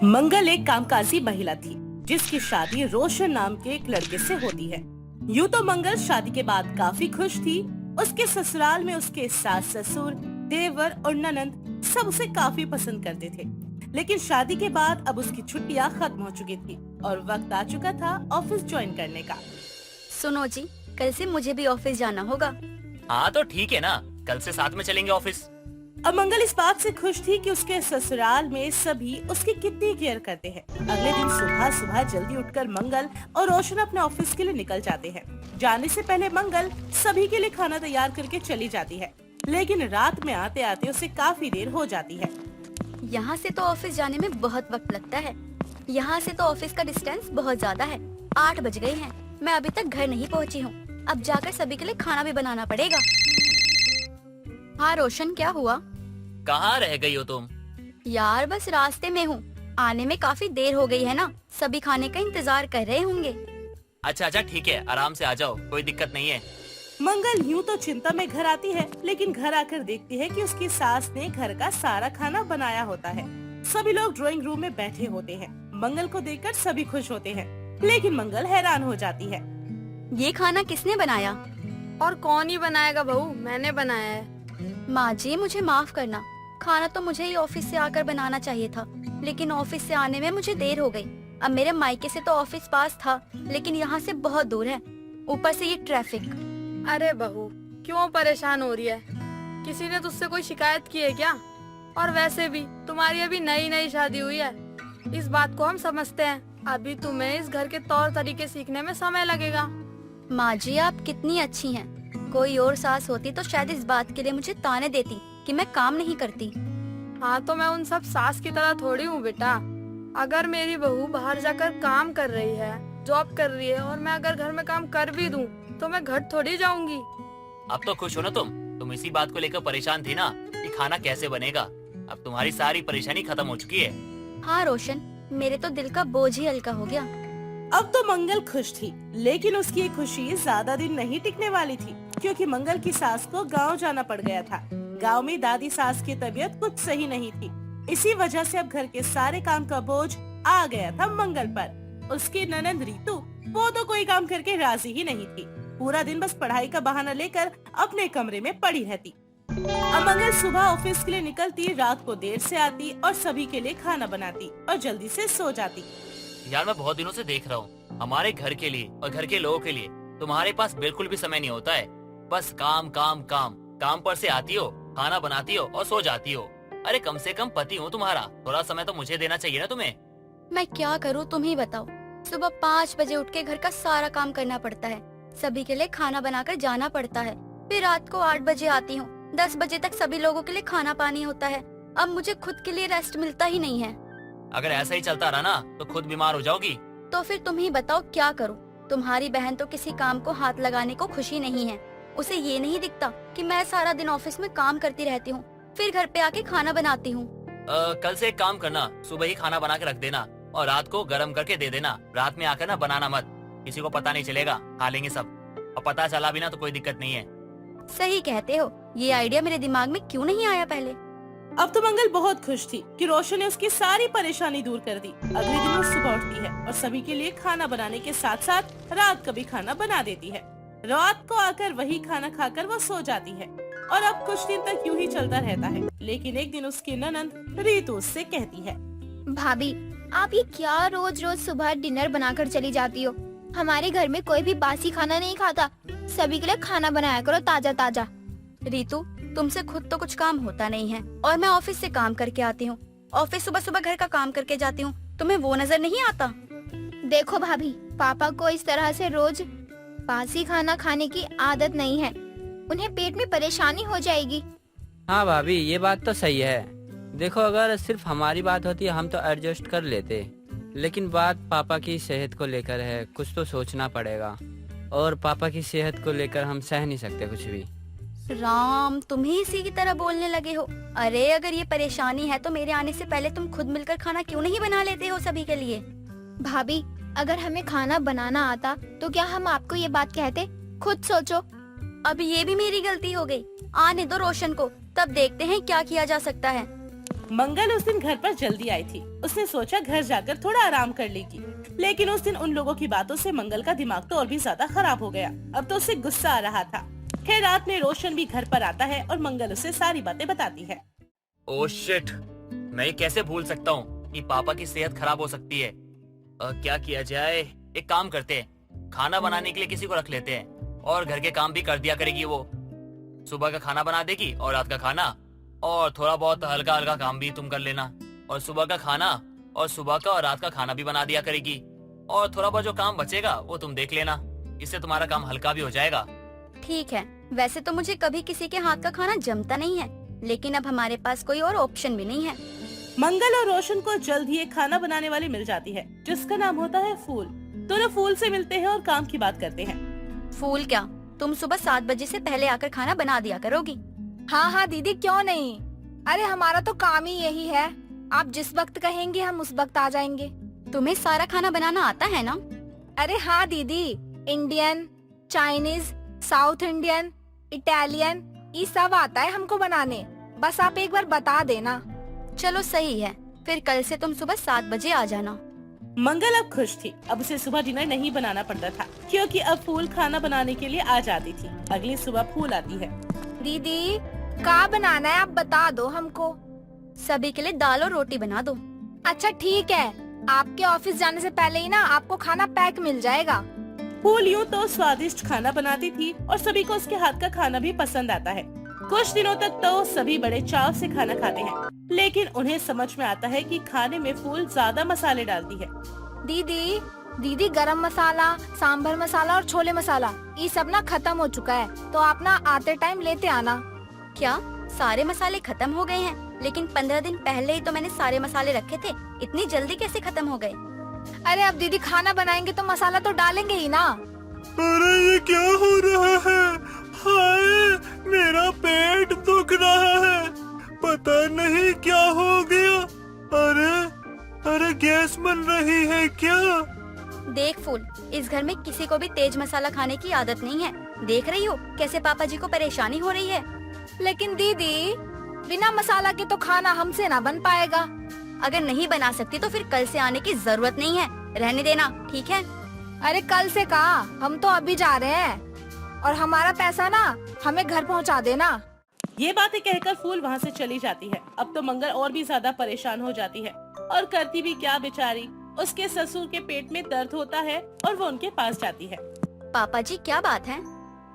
मंगल एक कामकाजी महिला थी जिसकी शादी रोशन नाम के एक लड़के से होती है। यूँ तो मंगल शादी के बाद काफी खुश थी। उसके ससुराल में उसके सास ससुर, देवर और ननंद सब उसे काफी पसंद करते थे। लेकिन शादी के बाद अब उसकी छुट्टियां खत्म हो चुकी थी और वक्त आ चुका था ऑफिस ज्वाइन करने का। सुनो जी, कल से मुझे भी ऑफिस जाना होगा। हाँ तो ठीक है ना, कल से साथ में चलेंगे ऑफिस। अब मंगल इस बात से खुश थी कि उसके ससुराल में सभी उसकी कितनी केयर करते हैं। अगले दिन सुबह सुबह जल्दी उठकर मंगल और रोशन अपने ऑफिस के लिए निकल जाते हैं। जाने से पहले मंगल सभी के लिए खाना तैयार करके चली जाती है, लेकिन रात में आते आते उसे काफी देर हो जाती है। यहाँ से तो ऑफिस जाने में बहुत वक्त लगता है। यहाँ से तो ऑफिस का डिस्टेंस बहुत ज्यादा है। 8 बज गए हैं, मैं अभी तक घर नहीं पहुँची हूँ। अब जाकर सभी के लिए खाना भी बनाना पड़ेगा। हाँ रोशन, क्या हुआ? कहाँ रह गई हो तुम? यार बस रास्ते में हूँ, आने में काफी देर हो गई है ना। सभी खाने का इंतजार कर रहे होंगे। अच्छा ठीक है, आराम से आ जाओ, कोई दिक्कत नहीं है। मंगल यूँ तो चिंता में घर आती है, लेकिन घर आकर देखती है कि उसकी सास ने घर का सारा खाना बनाया होता है। सभी लोग ड्राइंग रूम में बैठे होते हैं। मंगल को देखकर सभी खुश होते हैं, लेकिन मंगल हैरान हो जाती है। ये खाना किसने बनाया? और कौन ही बनाएगा बहू, मैंने बनाया है। माँ जी मुझे माफ करना, खाना तो मुझे ही ऑफिस से आकर बनाना चाहिए था, लेकिन ऑफिस से आने में मुझे देर हो गई। अब मेरे मायके से तो ऑफिस पास था, लेकिन यहाँ से बहुत दूर है, ऊपर से ये ट्रैफिक। अरे बहू, क्यों परेशान हो रही है? किसी ने तुझसे कोई शिकायत की है क्या? और वैसे भी तुम्हारी अभी नई नई शादी हुई है, इस बात को हम समझते हैं। अभी तुम्हें इस घर के तौर तरीके सीखने में समय लगेगा। माँ जी आप कितनी अच्छी हैं। कोई और सास होती तो शायद इस बात के लिए मुझे ताने देती कि मैं काम नहीं करती। हाँ तो मैं उन सब सास की तरह थोड़ी हूँ बेटा। अगर मेरी बहू बाहर जाकर काम कर रही है, जॉब कर रही है, और मैं अगर घर में काम कर भी दूँ तो मैं घर थोड़ी जाऊंगी। अब तो खुश हो ना तुम इसी बात को लेकर परेशान थी ना कि खाना कैसे बनेगा। अब तुम्हारी सारी परेशानी खत्म हो चुकी है। हाँ रोशन, मेरे तो दिल का बोझ ही हल्का हो गया। अब तो मंगल खुश थी, लेकिन उसकी ये खुशी ज्यादा दिन नहीं टिकने वाली थी, क्योंकि मंगल की सास को गांव जाना पड़ गया था। गांव में दादी सास की तबीयत कुछ सही नहीं थी। इसी वजह से अब घर के सारे काम का बोझ आ गया था मंगल पर। उसकी ननंद रीतू, वो तो कोई काम करके राजी ही नहीं थी। पूरा दिन बस पढ़ाई का बहाना लेकर अपने कमरे में पड़ी रहती। अब मंगल सुबह ऑफिस के लिए निकलती, रात को देर से आती और सभी के लिए खाना बनाती और जल्दी से सो जाती। यार मैं बहुत दिनों से देख रहा हूँ, हमारे घर के लिए और घर के लोगों के लिए तुम्हारे पास बिल्कुल भी समय नहीं होता है। बस काम काम काम, काम पर से आती हो, खाना बनाती हो और सो जाती हो। अरे कम से कम पति हूँ तुम्हारा, थोड़ा समय तो मुझे देना चाहिए ना तुम्हें। मैं क्या करूँ तुम ही बताओ। सुबह 5 बजे उठ के घर का सारा काम करना पड़ता है, सभी के लिए खाना बनाकर जाना पड़ता है। फिर रात को 8 बजे आती हूँ, 10 बजे तक सभी लोगों के लिए खाना पानी होता है। अब मुझे खुद के लिए रेस्ट मिलता ही नहीं है। अगर ऐसा ही चलता रहा ना तो खुद बीमार हो जाओगी। तो फिर तुम ही बताओ क्या करूँ। तुम्हारी बहन तो किसी काम को हाथ लगाने को खुशी नहीं है। उसे ये नहीं दिखता कि मैं सारा दिन ऑफिस में काम करती रहती हूँ, फिर घर पे आके खाना बनाती हूँ। कल से एक काम करना, सुबह ही खाना बना के रख देना और रात को गर्म करके दे देना। रात में आकर ना बनाना मत, किसी को पता नहीं चलेगा, खा लेंगे सब। और पता चला भी ना तो कोई दिक्कत नहीं है। सही कहते हो, ये आइडिया मेरे दिमाग में क्यों नहीं आया पहले। अब तो मंगल बहुत खुश थी कि रोशन ने उसकी सारी परेशानी दूर कर दी। अगले दिन वो सुबह उठती है और सभी के लिए खाना बनाने के साथ साथ रात का भी खाना बना देती है। रात को आकर वही खाना खाकर वो सो जाती है और अब कुछ दिन तक यूं ही चलता रहता है। लेकिन एक दिन उसकी ननंद रीतू उससे कहती है, भाभी आप ये क्या रोज रोज सुबह डिनर बनाकर चली जाती हो? हमारे घर में कोई भी बासी खाना नहीं खाता, सभी के लिए खाना बनाया करो ताजा ताजा। रीतू, तुमसे खुद तो कुछ काम होता नहीं है और मैं ऑफिस से काम करके आती हूँ। ऑफिस सुबह सुबह घर का काम करके जाती हूँ, तुम्हें वो नजर नहीं आता? देखो भाभी, पापा को इस तरह से रोज बासी खाना खाने की आदत नहीं है, उन्हें पेट में परेशानी हो जाएगी। हाँ भाभी, ये बात तो सही है। देखो अगर सिर्फ हमारी बात होती है हम तो एडजस्ट कर लेते, लेकिन बात पापा की सेहत को लेकर है, कुछ तो सोचना पड़ेगा। और पापा की सेहत को लेकर हम सह नहीं सकते कुछ भी। राम, तुम ही इसी की तरह बोलने लगे हो। अरे अगर ये परेशानी है तो मेरे आने से पहले तुम खुद मिलकर खाना क्यों नहीं बना लेते हो सभी के लिए? भाभी अगर हमें खाना बनाना आता तो क्या हम आपको ये बात कहते? खुद सोचो। अब ये भी मेरी गलती हो गई। आने दो रोशन को, तब देखते हैं क्या किया जा सकता है। मंगल उस दिन घर पर जल्दी आई थी। उसने सोचा घर जाकर थोड़ा आराम कर लेगी, लेकिन उस दिन उन लोगों की बातों से मंगल का दिमाग तो और भी ज्यादा खराब हो गया। अब तो उसे गुस्सा आ रहा था। खैर रात में रोशन भी घर पर आता है और मंगल उसे सारी बातें बताती है। ओह शिट, मैं ये कैसे भूल सकता हूँ कि पापा की सेहत खराब हो सकती है। क्या किया जाए? एक काम करते हैं, खाना बनाने के लिए किसी को रख लेते हैं और घर के काम भी कर दिया करेगी वो। सुबह का खाना बना देगी और रात का खाना, और थोड़ा बहुत हल्का हल्का काम भी तुम कर लेना। और सुबह का खाना और सुबह का और रात का खाना भी बना दिया करेगी, और थोड़ा बहुत जो काम बचेगा वो तुम देख लेना। इससे तुम्हारा काम हल्का भी हो जाएगा। ठीक है, वैसे तो मुझे कभी किसी के हाथ का खाना जमता नहीं है, लेकिन अब हमारे पास कोई और ऑप्शन भी नहीं है। मंगल और रोशन को जल्द ही एक खाना बनाने वाली मिल जाती है, जिसका नाम होता है फूल। दोनों फूल से मिलते हैं और काम की बात करते हैं। फूल क्या, तुम सुबह 7 बजे से पहले आकर खाना बना दिया करोगी? हाँ दीदी, क्यों नहीं। अरे हमारा तो काम ही यही है, आप जिस वक्त कहेंगे हम उस वक्त आ जाएंगे। तुम्हें सारा खाना बनाना आता है ना? अरे हाँ दीदी, Indian, Chinese, south Indian, Italian, ये सब आता है हमको बनाने। बस आप एक बार बता देना। चलो सही है, फिर कल से तुम सुबह 7 बजे आ जाना। मंगल अब खुश थी। अब उसे सुबह डिनर नहीं बनाना पड़ता था, क्योंकि अब फूल खाना बनाने के लिए आ जाती थी। अगली सुबह फूल आती है। दीदी क्या बनाना है आप बता दो हमको। सभी के लिए दाल और रोटी बना दो। अच्छा ठीक है, आपके ऑफिस जाने से पहले ही ना आपको खाना पैक मिल जाएगा। फूल यूँ तो स्वादिष्ट खाना बनाती थी और सभी को उसके हाथ का खाना भी पसंद आता है। कुछ दिनों तक तो सभी बड़े चाव से खाना खाते हैं, लेकिन उन्हें समझ में आता है कि खाने में फूल ज्यादा मसाले डालती है। दीदी गरम मसाला, सांभर मसाला और छोले मसाला ये सब ना खत्म हो चुका है, तो आप ना आते टाइम लेते आना। क्या सारे मसाले खत्म हो गए हैं? लेकिन 15 दिन पहले ही तो मैंने सारे मसाले रखे थे, इतनी जल्दी कैसे खत्म हो गए? अरे अब दीदी खाना बनाएंगे तो मसाला तो डालेंगे ही ना। अरे ये क्या हो रहा है? हाय, मेरा पेट दुख रहा है, पता नहीं क्या हो गया। अरे गैस बन रही है क्या? देख फूल, इस घर में किसी को भी तेज मसाला खाने की आदत नहीं है। देख रही हो कैसे पापा जी को परेशानी हो रही है। लेकिन दीदी बिना मसाला के तो खाना हमसे ना बन पाएगा। अगर नहीं बना सकती तो फिर कल से आने की जरूरत नहीं है, रहने देना, ठीक है? अरे कल से कहा, हम तो अभी जा रहे हैं और हमारा पैसा ना हमें घर पहुंचा देना। ये बातें कहकर फूल वहाँ से चली जाती है। अब तो मंगल और भी ज्यादा परेशान हो जाती है, और करती भी क्या बेचारी। उसके ससुर के पेट में दर्द होता है और वो उनके पास जाती है। पापा जी क्या बात है?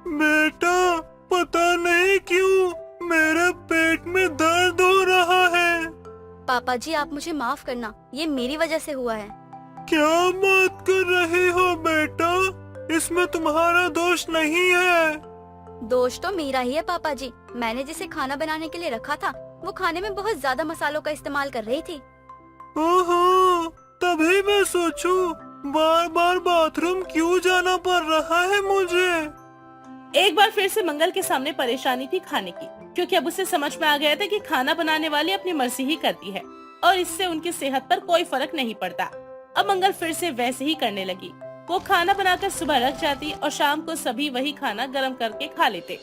बेटा, पता नहीं क्यों मेरे पेट में दर्द हो रहा है। पापा जी आप मुझे माफ करना, ये मेरी वजह से हुआ है। क्या बात कर रही हो बेटा? इसमें तुम्हारा दोष नहीं है। दोष तो मेरा ही है पापा जी। मैंने जिसे खाना बनाने के लिए रखा था वो खाने में बहुत ज्यादा मसालों का इस्तेमाल कर रही थी। ओहो, तभी मैं सोचूं बार बार बाथरूम क्यों जाना पड़ रहा है मुझे। एक बार फिर से मंगल के सामने परेशानी थी खाने की, क्योंकि अब उसे समझ में आ गया था कि खाना बनाने वाली अपनी मर्जी ही करती है और इससे उनकी सेहत पर कोई फर्क नहीं पड़ता। अब मंगल फिर से वैसे ही करने लगी। वो खाना बनाकर सुबह रख जाती और शाम को सभी वही खाना गर्म करके खा लेते।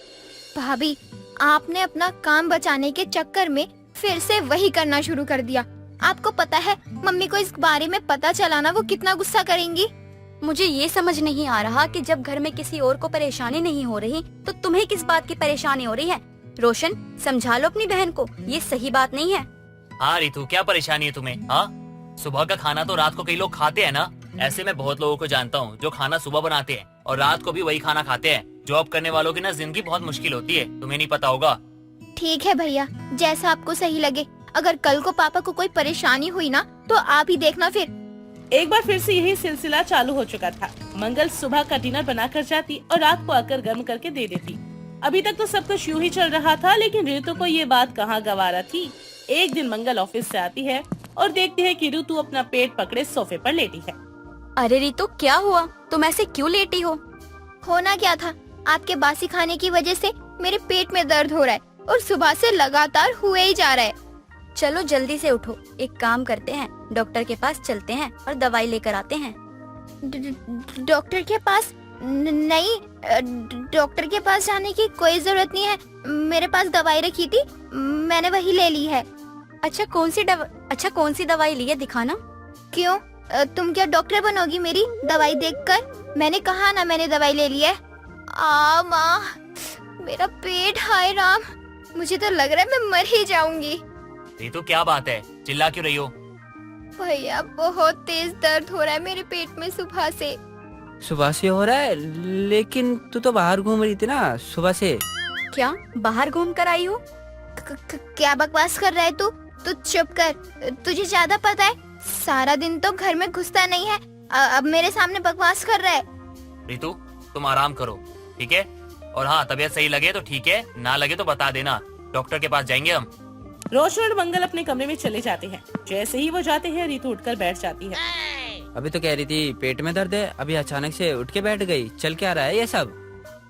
भाभी, आपने अपना काम बचाने के चक्कर में फिर से वही करना शुरू कर दिया। आपको पता है मम्मी को इस बारे में पता चला ना वो कितना गुस्सा करेंगी। मुझे ये समझ नहीं आ रहा कि जब घर में किसी और को परेशानी नहीं हो रही तो तुम्हें किस बात की परेशानी हो रही है। रोशन, समझा लो अपनी बहन को, ये सही बात नहीं है। हाँ रितु, क्या परेशानी है तुम्हें? हाँ, सुबह का खाना तो रात को कई लोग खाते हैं ना। ऐसे में बहुत लोगों को जानता हूँ जो खाना सुबह बनाते हैं और रात को भी वही खाना खाते हैं। जॉब करने वालों की ना जिंदगी बहुत मुश्किल होती है, तुम्हें नहीं पता होगा। ठीक है भैया, जैसा आपको सही लगे। अगर कल को पापा को कोई परेशानी हुई ना तो आप ही देखना फिर। एक बार फिर से यही सिलसिला चालू हो चुका था। मंगल सुबह का डिनर बनाकर जाती और रात को आकर गर्म करके दे देती। अभी तक तो सब कुछ यूं ही चल रहा था, लेकिन ऋतु को ये बात कहाँ गवारा थी। एक दिन मंगल ऑफिस से आती है और देखती है कि ऋतु अपना पेट पकड़े सोफे पर लेटी है। अरे रितु, क्या हुआ? तुम ऐसे क्यों लेटी हो? होना क्या था, आपके बासी खाने की वजह से मेरे पेट में दर्द हो रहा है और सुबह से लगातार हुए ही जा रहा है। चलो जल्दी से उठो, एक काम करते हैं, डॉक्टर के पास चलते हैं और दवाई लेकर आते हैं। डॉक्टर के पास? नहीं, डॉक्टर के पास जाने की कोई जरूरत नहीं है। मेरे पास दवाई रखी थी, मैंने वही ले ली है। अच्छा कौन सी दवाई ली है, दिखाना। क्यों? तुम क्या डॉक्टर बनोगी मेरी दवाई देखकर? मैंने कहा ना मैंने दवाई ले ली है। माँ, मेरा पेट, हाय राम, मुझे तो लग रहा है मैं मर ही जाऊंगी। रितु क्या बात है, चिल्ला क्यों रही हो? भैया बहुत तेज दर्द हो रहा है मेरे पेट में सुबह से। सुबह से हो रहा है? लेकिन तू तो बाहर घूम रही थी ना सुबह से। क्या बाहर घूम कर आई हो? क्या बकवास कर रहा है तू? तू चुप कर, तुझे ज्यादा पता है। सारा दिन तो घर में घुसता नहीं है, अब मेरे सामने बकवास कर रहा है। रितु तुम आराम करो, ठीक है? और हाँ, तबीयत सही लगे तो ठीक है, ना लगे तो बता देना, डॉक्टर के पास जाएंगे हम। रोशन और मंगल अपने कमरे में चले जाते हैं। जैसे ही वो जाते हैं, रितु उठकर बैठ जाती है। अभी तो कह रही थी पेट में दर्द है, अभी अचानक से उठ के बैठ गई। चल क्या रहा है ये सब?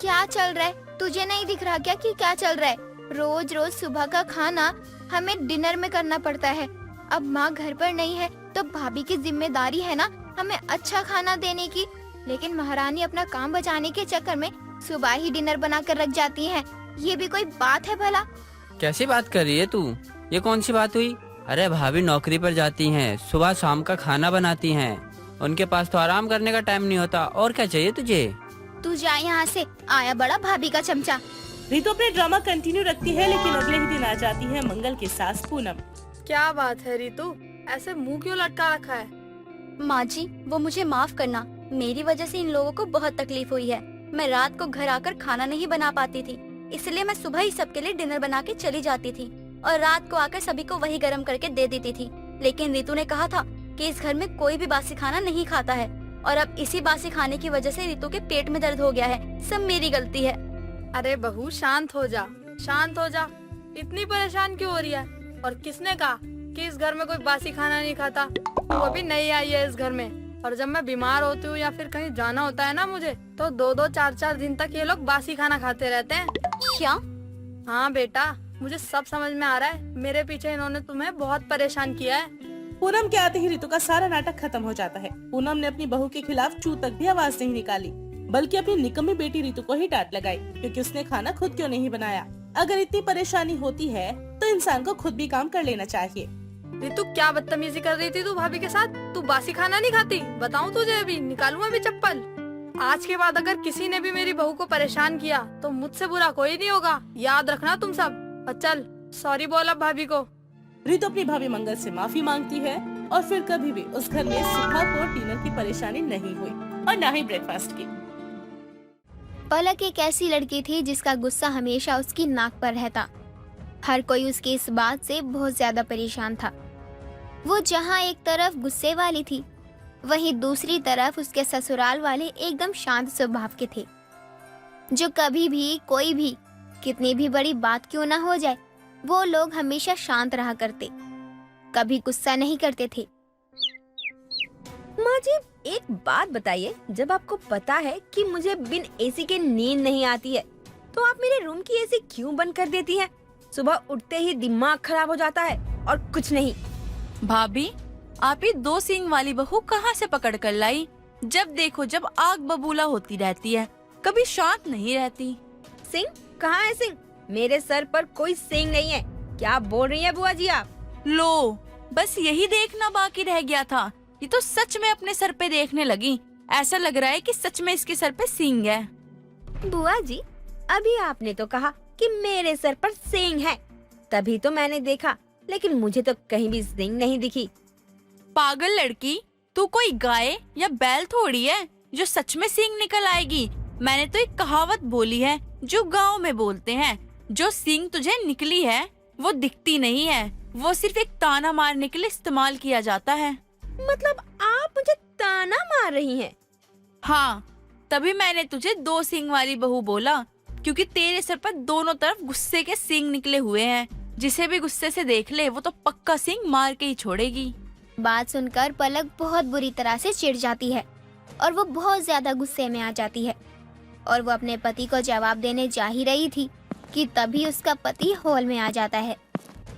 क्या चल रहा है? तुझे नहीं दिख रहा क्या कि क्या चल रहा है? रोज रोज सुबह का खाना हमें डिनर में करना पड़ता है। अब माँ घर पर नहीं है तो भाभी की जिम्मेदारी है ना हमें अच्छा खाना देने की। लेकिन महारानी अपना काम बचाने के चक्कर में सुबह ही डिनर बना कर रख जाती है। ये भी कोई बात है भला? कैसी बात कर रही है तू? ये कौन सी बात हुई? अरे भाभी नौकरी पर जाती हैं, सुबह शाम का खाना बनाती हैं, उनके पास तो आराम करने का टाइम नहीं होता। और क्या चाहिए तुझे? तू जा यहाँ से, आया बड़ा भाभी का चमचा। रितु अपने ड्रामा कंटिन्यू रखती है, लेकिन अगले ही दिन आ जाती है मंगल की सास पूनम। क्या बात है रितु, ऐसे मुंह क्यों लटका रखा है? माँ जी, वो मुझे माफ करना, मेरी वजह से इन लोगों को बहुत तकलीफ हुई है। मैं रात को घर आकर खाना नहीं बना पाती थी, इसलिए मैं सुबह ही सबके लिए डिनर बना के चली जाती थी और रात को आकर सभी को वही गर्म करके दे देती थी। लेकिन रितु ने कहा था कि इस घर में कोई भी बासी खाना नहीं खाता है, और अब इसी बासी खाने की वजह से रितु के पेट में दर्द हो गया है। सब मेरी गलती है। अरे बहू शांत हो जा, शांत हो जा। इतनी परेशान क्यों हो रही है? और किसने कहा कि इस घर में कोई बासी खाना नहीं खाता? वो भी नहीं आई है इस घर में। और जब मैं बीमार होती हूँ या फिर कहीं जाना होता है ना मुझे, तो 2-2 4-4 दिन तक ये लोग बासी खाना खाते रहते हैं। क्या? हाँ बेटा, मुझे सब समझ में आ रहा है। मेरे पीछे इन्होंने तुम्हें बहुत परेशान किया है। पूनम के आते ही रितु का सारा नाटक खत्म हो जाता है। पूनम ने अपनी बहू के खिलाफ चू तक भी आवाज नहीं निकाली, बल्कि अपनी निकम्मी बेटी रितु को ही डांट लगाई, क्योंकि उसने खाना खुद क्यों नहीं बनाया। अगर इतनी परेशानी होती है तो इंसान को खुद भी काम कर लेना चाहिए। रितु क्या बदतमीजी कर रही थी तू भाभी के साथ? तू बासी खाना नहीं खाती? बताऊं तुझे, अभी निकालूं अभी चप्पल। आज के बाद अगर किसी ने भी मेरी बहू को परेशान किया तो मुझसे बुरा कोई नहीं होगा, याद रखना तुम सब। और चल सॉरी बोल अब भाभी को। रितु अपनी भाभी मंगल से माफी मांगती है और फिर कभी भी उस घर में सुबह को डिनर की परेशानी नहीं हुई और न ही ब्रेकफास्ट की। पलक एक ऐसी लड़की थी जिसका गुस्सा हमेशा उसकी नाक पर रहता। हर कोई उसकी इस बात से बहुत ज्यादा परेशान था। वो जहाँ एक तरफ गुस्से वाली थी, वहीं दूसरी तरफ उसके ससुराल वाले एकदम शांत स्वभाव के थे, जो कभी भी कोई भी कितनी भी बड़ी बात क्यों ना हो जाए, वो लोग हमेशा शांत रहा करते, कभी गुस्सा नहीं करते थे। माँ जी एक बात बताइए, जब आपको पता है कि मुझे बिन एसी के नींद नहीं आती है, तो आप मेरे रूम की एसी क्यों बंद कर देती हैं? सुबह उठते ही दिमाग खराब हो जाता है और कुछ नहीं। भाभी, आप ये 2 सींग वाली बहू कहाँ से पकड़ कर लाई? जब देखो जब आग बबूला होती रहती है, कभी शांत नहीं रहती। सिंह? कहाँ है सिंह? मेरे सर पर कोई सिंह नहीं है। क्या बोल रही है बुआ जी आप? लो, बस यही देखना बाकी रह गया था। ये तो सच में अपने सर पे देखने लगी। ऐसा लग रहा है कि सच में इसके सर पे सींग है। बुआ जी, अभी आपने तो कहा कि मेरे सर पर सींग है, तभी तो मैंने देखा, लेकिन मुझे तो कहीं भी सींग नहीं दिखी। पागल लड़की, तू कोई गाय या बैल थोड़ी है जो सच में सींग निकल आएगी। मैंने तो एक कहावत बोली है जो गांव में बोलते हैं, जो सींग तुझे निकली है वो दिखती नहीं है, वो सिर्फ एक ताना मारने के लिए इस्तेमाल किया जाता है। मतलब आप मुझे ताना मार रही हैं? हाँ, तभी मैंने तुझे 2 सींग वाली बहू बोला, क्योंकि तेरे सर पर दोनों तरफ गुस्से के सींग निकले हुए हैं। जिसे भी गुस्से से देख ले वो तो पक्का सींग मार के ही छोड़ेगी। बात सुनकर पलक बहुत बुरी तरह से चिढ़ जाती है और वो बहुत ज्यादा गुस्से में आ जाती है, और वो अपने पति को जवाब देने जा ही रही थी कि तभी उसका पति हॉल में आ जाता है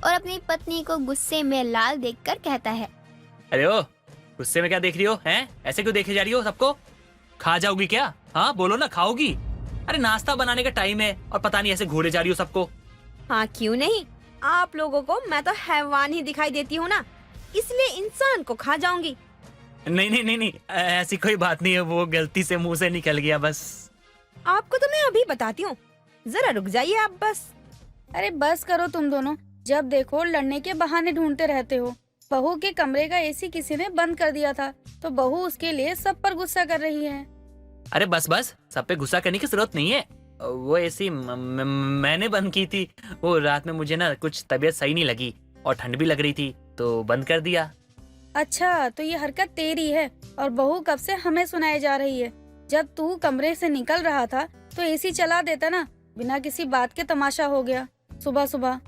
और अपनी पत्नी को गुस्से में लाल देखकर कहता है, अरे ओ, गुस्से में क्या देख रही हो? हैं? ऐसे क्यों देखे जा रही हो? सबको खा जाओगी क्या? हाँ बोलो ना, खाओगी? अरे नाश्ता बनाने का टाइम है और पता नहीं ऐसे घूरे जा रही हो सबको। हाँ क्यों नहीं, आप लोगों को मैं तो हैवान ही दिखाई देती हूँ ना, इसलिए इंसान को खा जाऊंगी। नहीं नहीं नहीं नहीं, ऐसी कोई बात नहीं है, वो गलती से मुंह से निकल गया बस। आपको तो मैं अभी बताती हूँ, जरा रुक जाइए आप बस। अरे बस करो तुम दोनों, जब देखो लड़ने के बहाने ढूंढते रहते हो। बहू के कमरे का एसी किसी ने बंद कर दिया था, तो बहू उसके लिए सब पर गुस्सा कर रही है। अरे बस बस, सब पे गुस्सा करने की जरूरत नहीं है। वो ऐसी मैंने बंद की थी। वो रात में मुझे ना कुछ तबीयत सही नहीं लगी और ठंड भी लग रही थी, तो बंद कर दिया। अच्छा, तो ये हरकत तेरी है और बहू कब से हमें सुनाई जा रही है। जब तू कमरे से निकल रहा था तो एसी चला देता ना, बिना किसी बात के तमाशा हो गया सुबह सुबह।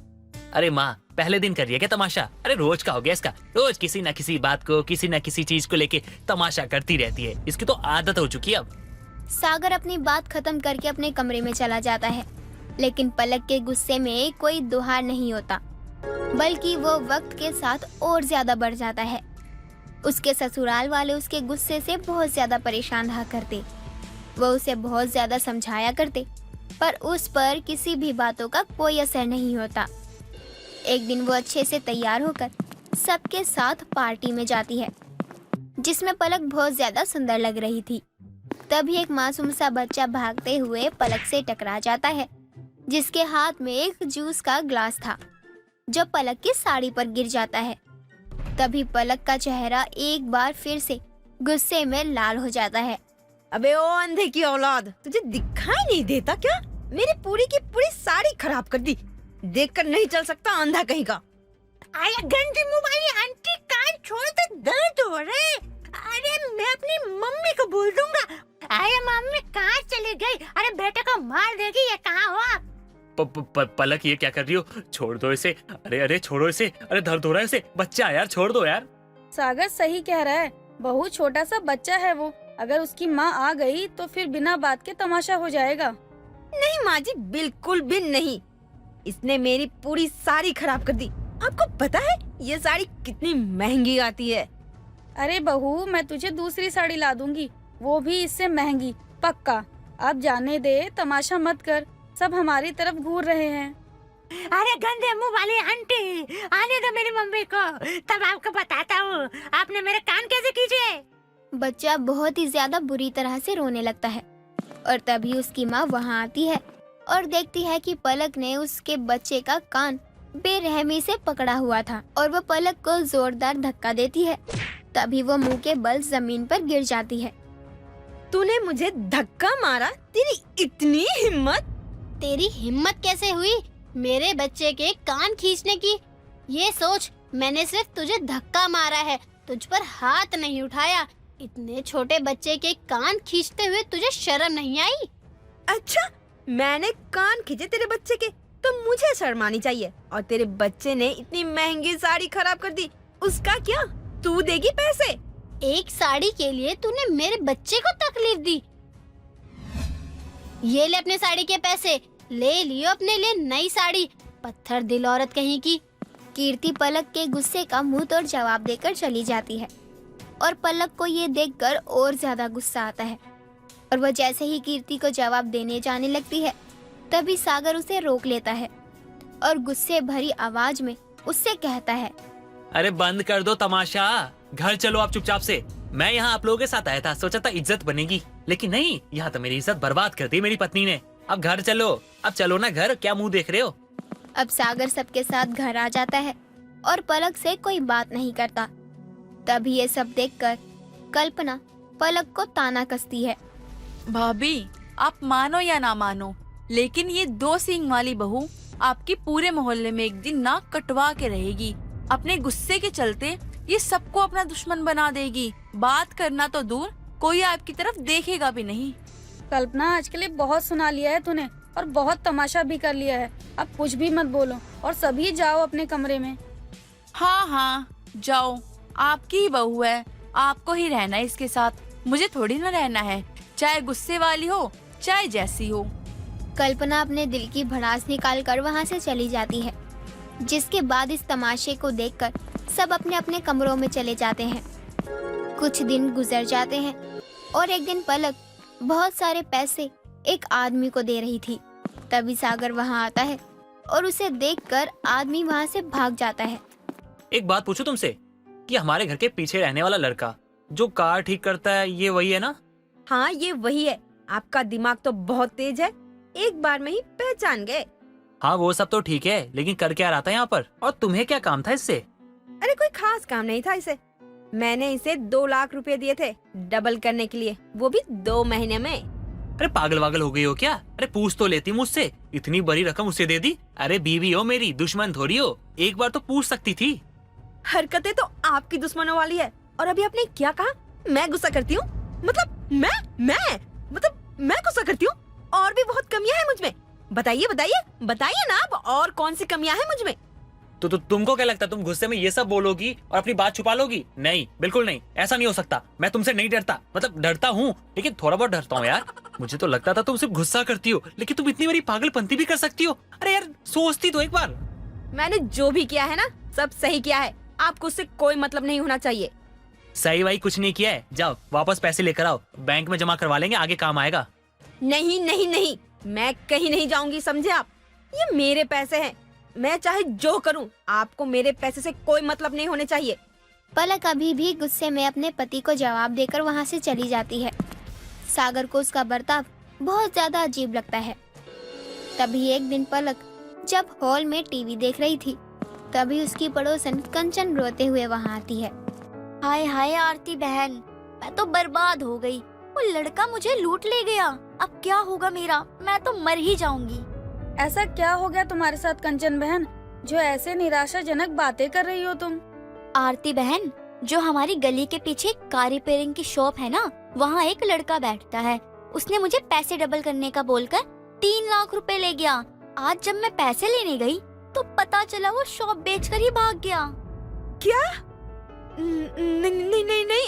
अरे माँ, पहले दिन कर रही है क्या तमाशा? अरे रोज का हो गया इसका, रोज किसी न किसी बात को, किसी न किसी चीज को लेके तमाशा करती रहती है। इसकी तो आदत हो चुकी है अब। सागर अपनी बात खत्म करके अपने कमरे में चला जाता है, लेकिन पलक के गुस्से में कोई दुहार नहीं होता, बल्कि वो वक्त के साथ और ज्यादा बढ़ जाता है। उसके ससुराल वाले उसके गुस्से से बहुत ज्यादा परेशान रहा करते। वो उसे बहुत ज्यादा समझाया करते, पर उस पर किसी भी बातों का कोई असर नहीं होता। एक दिन वो अच्छे से तैयार होकर सबके साथ पार्टी में जाती है, जिसमें पलक बहुत ज्यादा सुंदर लग रही थी। तभी एक मासूम सा बच्चा भागते हुए पलक से टकरा जाता है, जिसके हाथ में एक जूस का ग्लास था, जो पलक की साड़ी पर गिर जाता है। तभी पलक का चेहरा एक बार फिर से गुस्से में लाल हो जाता है। अबे ओ अंधे की औलाद, तुझे दिखाई नहीं देता क्या? मेरी पूरी की पूरी साड़ी खराब कर दी। देखकर नहीं चल सकता, अंधा कहीं का। अरे गंदी मुंह वाली आंटी, कान छोड़ दे, दर्द हो रहे। अरे मैं अपनी मम्मी को बोल दूंगा। अरे मम्मी कहाँ चली गई? अरे बेटे को मार देगी, ये कहाँ हुआ? पलक, ये क्या कर रही हो? छोड़ दो इसे। अरे अरे छोड़ो इसे, अरे दर्द हो रहा है इसे। बच्चा यार, छोड़ दो यार। सागर सही कह रहा है, बहू छोटा सा बच्चा है वो। अगर उसकी माँ आ गई तो फिर बिना बात के तमाशा हो जाएगा। नहीं माँ जी, बिल्कुल भी नहीं। इसने मेरी पूरी साड़ी खराब कर दी। आपको पता है ये साड़ी कितनी महंगी आती है? अरे बहू, मैं तुझे दूसरी साड़ी ला दूंगी, वो भी इससे महंगी, पक्का। अब जाने दे, तमाशा मत कर, सब हमारी तरफ घूर रहे हैं। अरे गंदे मुंह वाली आंटी, आने दो मेरी मम्मी को, तब आपको बताता हूँ आपने मेरे कान कैसे खींचे। बच्चा बहुत ही ज्यादा बुरी तरह से रोने लगता है, और तभी उसकी माँ वहाँ आती है और देखती है कि पलक ने उसके बच्चे का कान बेरहमी से पकड़ा हुआ था, और वो पलक को जोरदार धक्का देती है। तभी वो मुंह के बल जमीन पर गिर जाती है। तूने मुझे धक्का मारा? तेरी इतनी हिम्मत? तेरी हिम्मत कैसे हुई मेरे बच्चे के कान खींचने की? ये सोच, मैंने सिर्फ तुझे धक्का मारा है, तुझ पर हाथ नहीं उठाया। इतने छोटे बच्चे के कान खींचते हुए तुझे शर्म नहीं आई? अच्छा, मैंने कान खींचे तेरे बच्चे के, तो मुझे शर्म आनी चाहिए। और तेरे बच्चे ने इतनी महंगी साड़ी खराब कर दी, उसका क्या? तू देगी पैसे? एक साड़ी के लिए तूने मेरे बच्चे को तकलीफ दी। ये ले अपने साड़ी के पैसे, ले लियो अपने लिए नई साड़ी, पत्थर दिल औरत कहीं की। कीर्ति पलक के गुस्से का मुंह तोड़ जवाब देकर चली जाती है, और पलक को ये देखकर और ज्यादा गुस्सा आता है, और वो जैसे ही कीर्ति को जवाब देने जाने लगती है, तभी सागर उसे रोक लेता है और गुस्से भरी आवाज में उससे कहता है, अरे बंद कर दो तमाशा, घर चलो आप चुपचाप से। मैं यहाँ आप लोगों के साथ आया था, सोचा था इज्जत बनेगी, लेकिन नहीं, यहाँ तो मेरी इज्जत बर्बाद कर दी मेरी पत्नी ने। अब घर चलो, अब चलो ना घर, क्या मुंह देख रहे हो? अब सागर सबके साथ घर आ जाता है और पलक से कोई बात नहीं करता। तभी ये सब देखकर कल्पना पलक को ताना कसती है। भाभी, आप मानो या ना मानो, लेकिन ये 2 सींग वाली बहू आपकी पूरे मोहल्ले में एक दिन नाक कटवा के रहेगी। अपने गुस्से के चलते ये सबको अपना दुश्मन बना देगी। बात करना तो दूर, कोई आपकी तरफ देखेगा भी नहीं। कल्पना, आज के लिए बहुत सुना लिया है तूने, और बहुत तमाशा भी कर लिया है। अब कुछ भी मत बोलो और सभी जाओ अपने कमरे में। हाँ हाँ जाओ, आपकी ही बहू है, आपको ही रहना है इसके साथ, मुझे थोड़ी ना रहना है, चाहे गुस्से वाली हो चाहे जैसी हो। कल्पना अपने दिल की भड़ास निकाल कर वहाँ से चली जाती है, जिसके बाद इस तमाशे को देखकर सब अपने अपने कमरों में चले जाते हैं। कुछ दिन गुजर जाते हैं और एक दिन पलक बहुत सारे पैसे एक आदमी को दे रही थी। तभी सागर वहाँ आता है और उसे देखकर आदमी वहाँ से भाग जाता है। एक बात पूछूं तुमसे कि हमारे घर के पीछे रहने वाला लड़का जो कार ठीक करता है, ये वही है ना? हाँ, ये वही है। आपका दिमाग तो बहुत तेज है, एक बार में ही पहचान गए। हाँ वो सब तो ठीक है, लेकिन कर क्या रहा था यहाँ पर, और तुम्हें क्या काम था इससे? अरे कोई खास काम नहीं था इसे। मैंने इसे 2 लाख रुपए दिए थे डबल करने के लिए, वो भी 2 महीने में। अरे पागल वागल हो गई हो क्या? अरे पूछ तो लेती मुझसे, इतनी बड़ी रकम उसे दे दी। अरे बीवी हो मेरी, दुश्मन थोड़ी हो, एक बार तो पूछ सकती थी। हरकतें तो आपकी दुश्मनों वाली है। और अभी आपने क्या कहा? मैं गुस्सा करती हूँ? मतलब मैं गुस्सा करती हूँ? और भी बहुत कमियां हैं मुझमें। बताइए ना, अब और कौन सी कमियां हैं मुझमें? तो तुमको क्या लगता है तुम गुस्से में ये सब बोलोगी और अपनी बात छुपा लोगी? नहीं, बिल्कुल नहीं, ऐसा नहीं हो सकता। मैं तुमसे नहीं डरता, मतलब डरता हूँ लेकिन थोड़ा बहुत डरता हूँ यार। मुझे तो लगता था तुम सिर्फ गुस्सा करती हो, लेकिन तुम इतनी बड़ी पागलपंती भी कर सकती हो। अरे यार सोचती तो एक बार। मैंने जो भी किया है ना, सब सही किया है। आपको उससे कोई मतलब नहीं होना चाहिए। सही भाई कुछ नहीं किया है, जाओ वापस पैसे लेकर आओ, बैंक में जमा करवा लेंगे, आगे काम आएगा। नहीं, मैं कहीं नहीं जाऊंगी, समझे आप? ये मेरे पैसे हैं, मैं चाहे जो करूं, आपको मेरे पैसे से कोई मतलब नहीं होने चाहिए। पलक अभी भी गुस्से में अपने पति को जवाब देकर वहाँ से चली जाती है। सागर को उसका बर्ताव बहुत ज्यादा अजीब लगता है। तभी एक दिन पलक जब हॉल में टीवी देख रही थी, तभी उसकी पड़ोसन कंचन रोते हुए वहाँ आती है। हाय हाय आरती बहन, मैं तो बर्बाद हो गई। वो लड़का मुझे लूट ले गया, अब क्या होगा मेरा? मैं तो मर ही जाऊंगी। ऐसा क्या हो गया तुम्हारे साथ कंचन बहन, जो ऐसे निराशाजनक बातें कर रही हो तुम? आरती बहन, जो हमारी गली के पीछे कार रिपेयरिंग की शॉप है ना, वहाँ एक लड़का बैठता है। उसने मुझे पैसे डबल करने का बोलकर 3 लाख रुपए ले गया। आज जब मैं पैसे लेने गई तो पता चला वो शॉप बेचकर ही भाग गया। क्या? नहीं,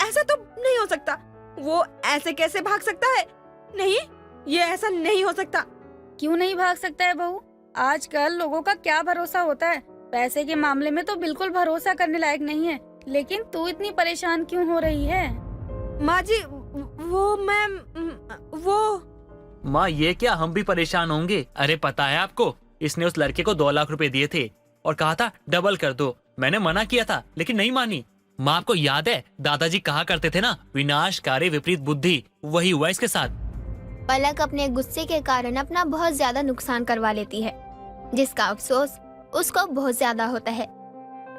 ऐसा तो नहीं हो सकता। वो ऐसे कैसे भाग सकता है? नहीं, ये ऐसा नहीं हो सकता। क्यों नहीं भाग सकता है बहू? आजकल लोगों का क्या भरोसा होता है? पैसे के मामले में तो बिल्कुल भरोसा करने लायक नहीं है। लेकिन तू इतनी परेशान क्यों हो रही है? माँ जी, माँ ये क्या, हम भी परेशान होंगे। अरे पता है आपको, इसने उस लड़के को 2 लाख रुपए दिए थे और कहा था डबल कर दो। मैंने मना किया था लेकिन नहीं मानी। माँ आपको याद है दादाजी कहा करते थे ना, विनाशकारी विपरीत बुद्धि, वही हुआ इसके साथ। पलक अपने गुस्से के कारण अपना बहुत ज्यादा नुकसान करवा लेती है, जिसका अफसोस उसको बहुत ज्यादा होता है।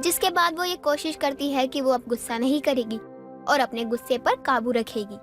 जिसके बाद वो ये कोशिश करती है कि वो अब गुस्सा नहीं करेगी और अपने गुस्से पर काबू रखेगी।